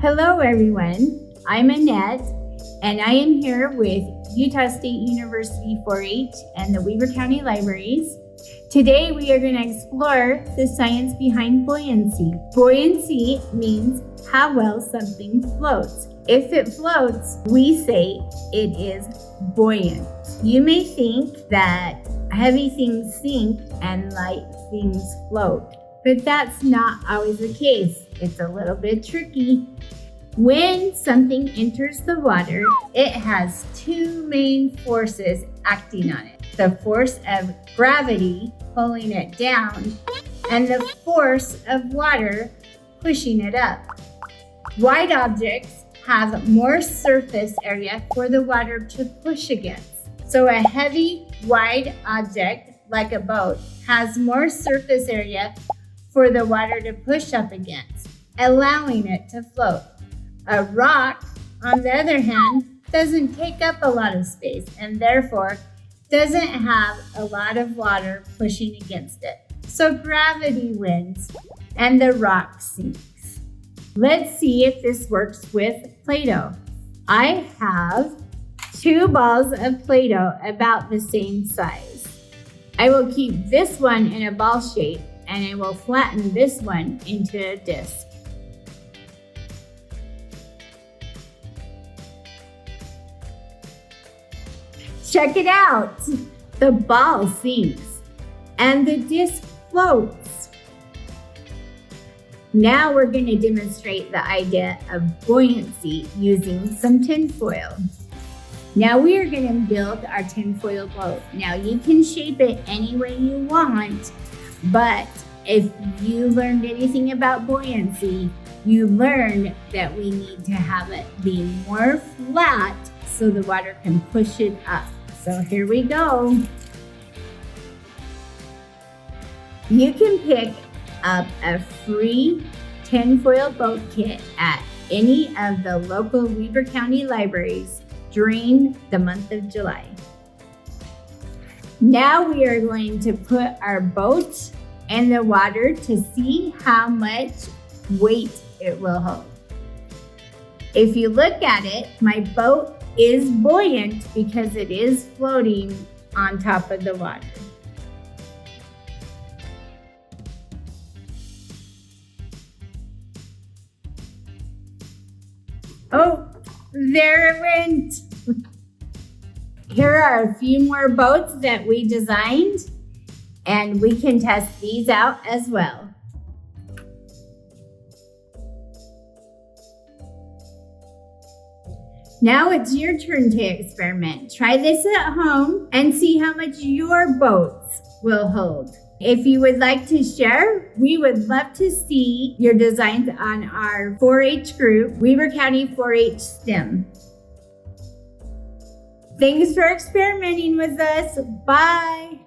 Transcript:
Hello everyone, I'm Annette and I am here with Utah State University 4-H and the Weber County Libraries. Today we are going to explore the science behind buoyancy. Buoyancy means how well something floats. If it floats, we say it is buoyant. You may think that heavy things sink and light things float, but that's not always the case. It's a little bit tricky. When something enters the water, it has two main forces acting on it. The force of gravity pulling it down and the force of water pushing it up. Wide objects have more surface area for the water to push against. So a heavy, wide object, like a boat, has more surface area for the water to push up against, allowing it to float. A rock, on the other hand, doesn't take up a lot of space and therefore doesn't have a lot of water pushing against it. So gravity wins and the rock sinks. Let's see if this works with Play-Doh. I have 2 balls of Play-Doh about the same size. I will keep this one in a ball shape and I will flatten this one into a disc. Check it out! The ball sinks and the disc floats. Now we're going to demonstrate the idea of buoyancy using some tinfoil. Now we are going to build our tinfoil boat. Now you can shape it any way you want, but if you learned anything about buoyancy, you learned that we need to have it be more flat so the water can push it up. So here we go. You can pick up a free tinfoil boat kit at any of the local Weber County libraries during the month of July. Now we are going to put our boat in the water to see how much weight it will hold. If you look at it, my boat is buoyant because it is floating on top of the water. Oh, there it went. Here are a few more boats that we designed, and we can test these out as well. Now it's your turn to experiment. Try this at home and see how much your boats will hold. If you would like to share, we would love to see your designs on our 4-H group, Weber County 4-H STEM. Thanks for experimenting with us. Bye.